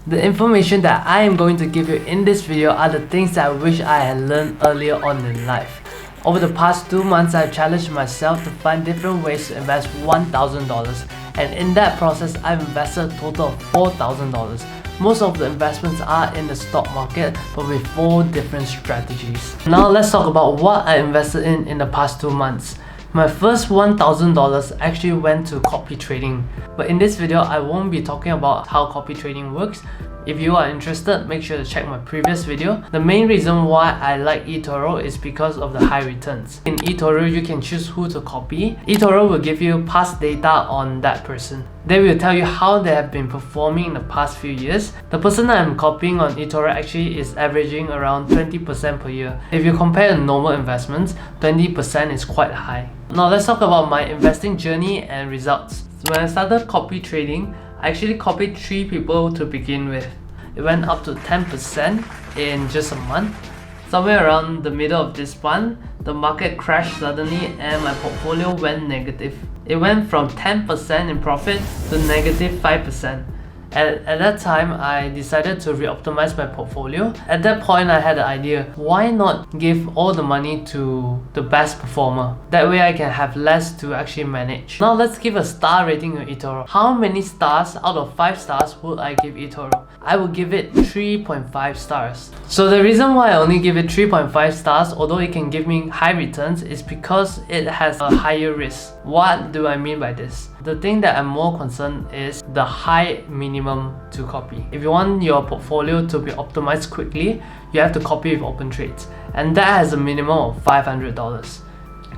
The information that I am going to give you in this video are the things that I wish I had learned earlier on in life. Over the past 2 months, I've challenged myself to find different ways to invest $1,000, and in that process, I've invested a total of $4,000. Most of the investments are in the stock market, but with 4 different strategies. Now let's talk about what I invested in the past 2 months. My first $1,000 actually went to copy trading, but in this video I won't be talking about how copy trading works. If you are interested, make sure to check my previous video. The main reason why I like eToro is because of the high returns. In eToro, you can choose who to copy. eToro will give you past data on that person. They will tell you how they have been performing in the past few years. The person that I'm copying on eToro actually is averaging around 20% per year. If you compare to normal investments, 20% is quite high. Now let's talk about my investing journey and results. So when I started copy trading, I actually copied 3 people to begin with. It went up to 10% in just a month. Somewhere around the middle of this month, the market crashed suddenly and my portfolio went negative. It went from 10% in profit to negative 5%. At that time, I decided to re-optimize my portfolio. At that point, I had the idea, why not give all the money to the best performer? That way I can have less to actually manage. Now let's give a star rating to eToro. How many stars out of 5 stars would I give eToro? I will give it 3.5 stars. So the reason why I only give it 3.5 stars, although it can give me high returns, is because it has a higher risk. What do I mean by this? The thing that I'm more concerned is the high minimum to copy. If you want your portfolio to be optimized quickly, you have to copy with open trades, and that has a minimum of $500.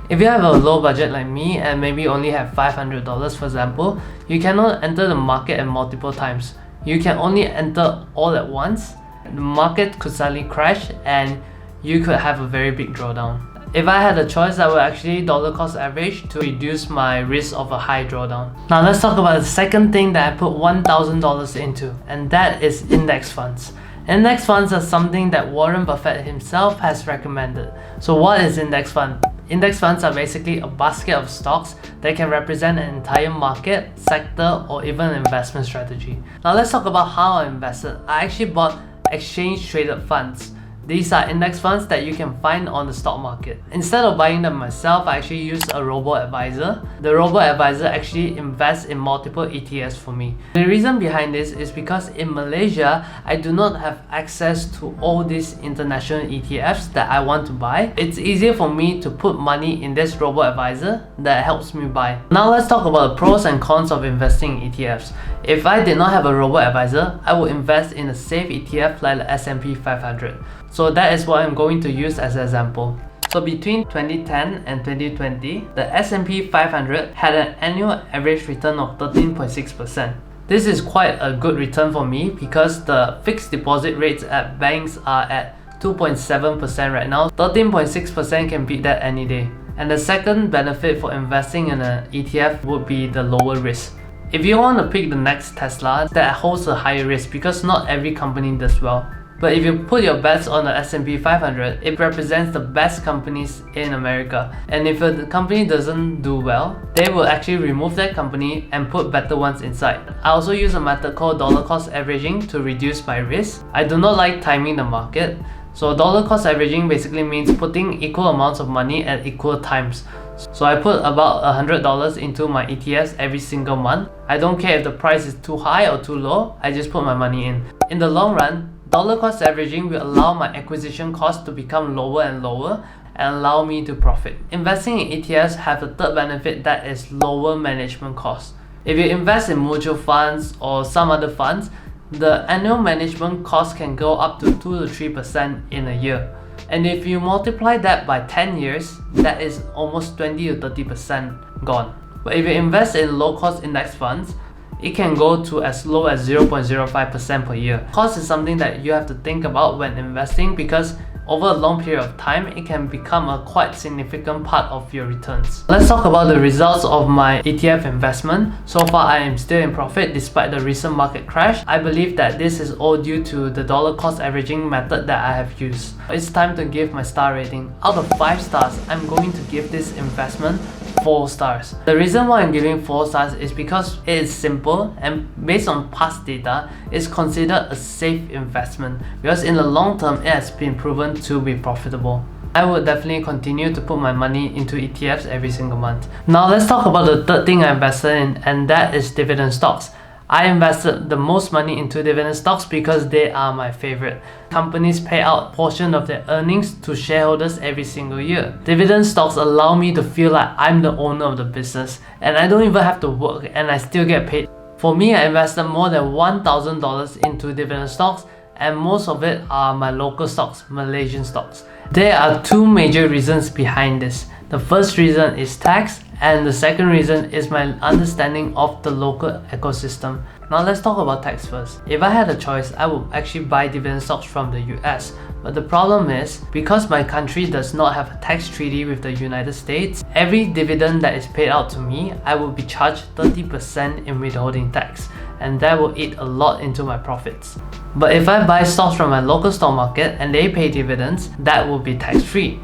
If you have a low budget like me and maybe only have $500 for example, you cannot enter the market at multiple times. You can only enter all at once. The market could suddenly crash and you could have a very big drawdown. If I had a choice, I would actually dollar cost average to reduce my risk of a high drawdown. Now let's talk about the second thing that I put $1,000 into, and that is index funds. Index funds are something that Warren Buffett himself has recommended. So what is index fund? Index funds are basically a basket of stocks that can represent an entire market, sector, or even an investment strategy. Now let's talk about how I invested. I actually bought exchange traded funds. These are index funds that you can find on the stock market. Instead of buying them myself, I actually use a robo-advisor. The robo-advisor actually invests in multiple ETFs for me. The reason behind this is because in Malaysia, I do not have access to all these international ETFs that I want to buy. It's easier for me to put money in this robo-advisor that helps me buy. Now let's talk about the pros and cons of investing in ETFs. If I did not have a robo-advisor, I would invest in a safe ETF like the S&P 500. So that is what I'm going to use as an example. So between 2010 and 2020, the S&P 500 had an annual average return of 13.6%. This is quite a good return for me because the fixed deposit rates at banks are at 2.7% right now. 13.6% can beat that any day. And the second benefit for investing in an ETF would be the lower risk. If you want to pick the next Tesla, that holds a higher risk because not every company does well. But if you put your bets on the S&P 500, it represents the best companies in America. And if a company doesn't do well, they will actually remove that company and put better ones inside. I also use a method called dollar cost averaging to reduce my risk. I do not like timing the market. So dollar cost averaging basically means putting equal amounts of money at equal times. So I put about $100 into my ETFs every single month. I don't care if the price is too high or too low, I just put my money in. In the long run, dollar cost averaging will allow my acquisition cost to become lower and lower and allow me to profit. Investing in ETFs have a third benefit, that is lower management costs. If you invest in mutual funds or some other funds, the annual management cost can go up to 2 to 3% in a year. And if you multiply that by 10 years, that is almost 20 to 30% gone. But if you invest in low cost index funds, it can go to as low as 0.05% per year. Cost is something that you have to think about when investing because over a long period of time, it can become a quite significant part of your returns. Let's talk about the results of my ETF investment. So far, I am still in profit despite the recent market crash. I believe that this is all due to the dollar cost averaging method that I have used. It's time to give my star rating. Out of 5 stars, I'm going to give this investment 4 stars. The reason why I'm giving 4 stars is because it is simple and based on past data, it's considered a safe investment because in the long term, it has been proven to be profitable. I would definitely continue to put my money into ETFs every single month. Now let's talk about the third thing I invested in, and that is dividend stocks. I invested the most money into dividend stocks because they are my favorite. Companies pay out a portion of their earnings to shareholders every single year. Dividend stocks allow me to feel like I'm the owner of the business and I don't even have to work and I still get paid. For me, I invested more than $1,000 into dividend stocks, and most of it are my local stocks, Malaysian stocks. There are 2 major reasons behind this. The first reason is tax, and the second reason is my understanding of the local ecosystem. Now let's talk about tax first. If I had a choice, I would actually buy dividend stocks from the US. But the problem is, because my country does not have a tax treaty with the United States, every dividend that is paid out to me, I will be charged 30% in withholding tax, and that will eat a lot into my profits. But if I buy stocks from my local stock market and they pay dividends, that will be tax-free.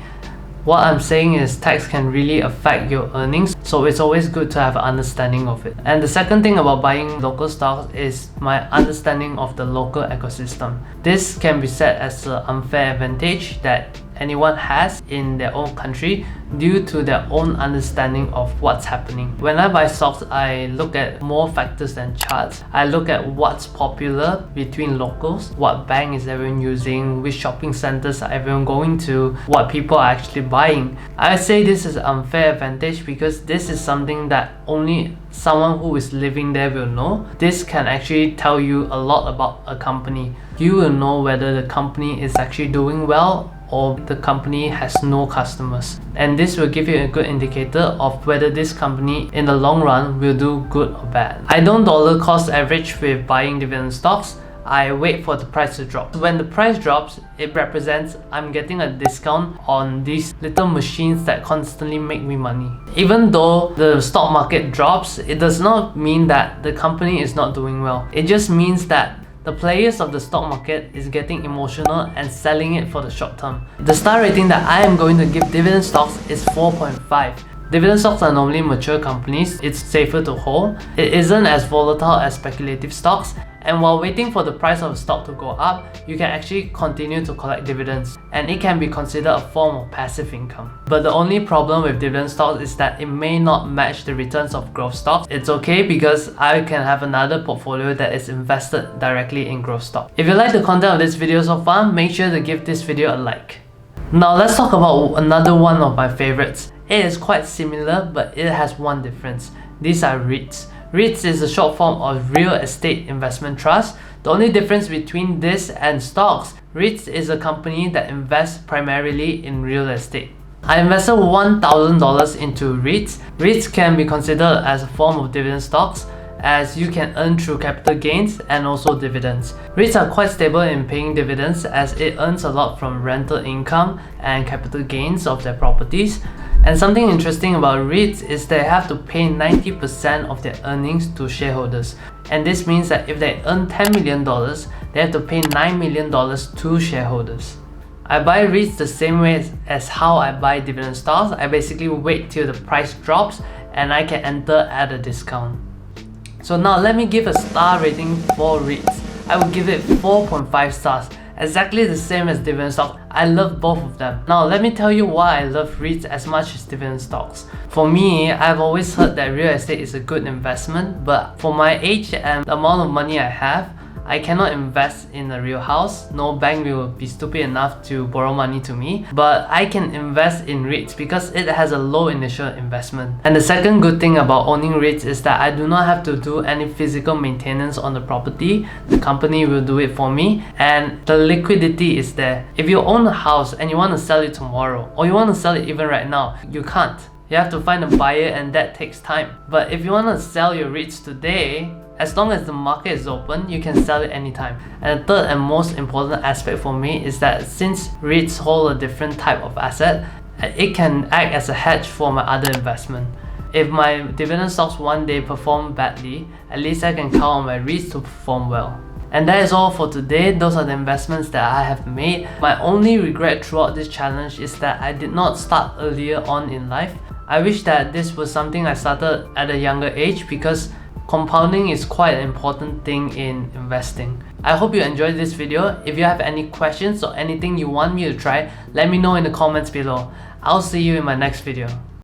What I'm saying is tax can really affect your earnings, so it's always good to have an understanding of it. And the second thing about buying local stocks is my understanding of the local ecosystem. This can be said as an unfair advantage that anyone has in their own country due to their own understanding of what's happening. When I buy stocks, I look at more factors than charts. I look at what's popular between locals, what bank is everyone using, which shopping centers are everyone going to, what people are actually buying. I say this is an unfair advantage because this is something that only someone who is living there will know. This can actually tell you a lot about a company. You will know whether the company is actually doing well or the company has no customers, and this will give you a good indicator of whether this company in the long run will do good or bad. I don't dollar cost average with buying dividend stocks. I wait for the price to drop. When the price drops, it represents I'm getting a discount on these little machines that constantly make me money. Even though the stock market drops, it does not mean that the company is not doing well. It just means that the players of the stock market is getting emotional and selling it for the short term. The star rating that I am going to give dividend stocks is 4.5. Dividend stocks are normally mature companies, it's safer to hold, it isn't as volatile as speculative stocks, and while waiting for the price of a stock to go up, you can actually continue to collect dividends, and it can be considered a form of passive income. But the only problem with dividend stocks is that it may not match the returns of growth stocks. It's okay because I can have another portfolio that is invested directly in growth stock. If you like the content of this video so far, make sure to give this video a like. Now let's talk about another one of my favorites. It is quite similar, but it has one difference. These are REITs. REITs is a short form of Real Estate Investment Trust. The only difference between this and stocks, REITs is a company that invests primarily in real estate. I invested $1,000 into REITs. REITs can be considered as a form of dividend stocks, as you can earn through capital gains and also dividends. REITs are quite stable in paying dividends as it earns a lot from rental income and capital gains of their properties. And something interesting about REITs is they have to pay 90% of their earnings to shareholders. And this means that if they earn $10 million, they have to pay $9 million to shareholders. I buy REITs the same way as how I buy dividend stocks. I basically wait till the price drops and I can enter at a discount. So now let me give a star rating for REITs. I would give it 4.5 stars. Exactly the same as dividend stocks. I love both of them. Now let me tell you why I love REITs as much as dividend stocks. For me, I've always heard that real estate is a good investment, but for my age and the amount of money I have, I cannot invest in a real house. No bank will be stupid enough to borrow money to me, but I can invest in REITs because it has a low initial investment. And the second good thing about owning REITs is that I do not have to do any physical maintenance on the property. The company will do it for me and the liquidity is there. If you own a house and you want to sell it tomorrow, or you want to sell it even right now, you can't. You have to find a buyer and that takes time. But if you want to sell your REITs today, as long as the market is open, you can sell it anytime. And the third and most important aspect for me is that since REITs hold a different type of asset, it can act as a hedge for my other investment. If my dividend stocks one day perform badly, at least I can count on my REITs to perform well. And that is all for today. Those are the investments that I have made. My only regret throughout this challenge is that I did not start earlier on in life. I wish that this was something I started at a younger age because compounding is quite an important thing in investing. I hope you enjoyed this video. If you have any questions or anything you want me to try, let me know in the comments below. I'll see you in my next video.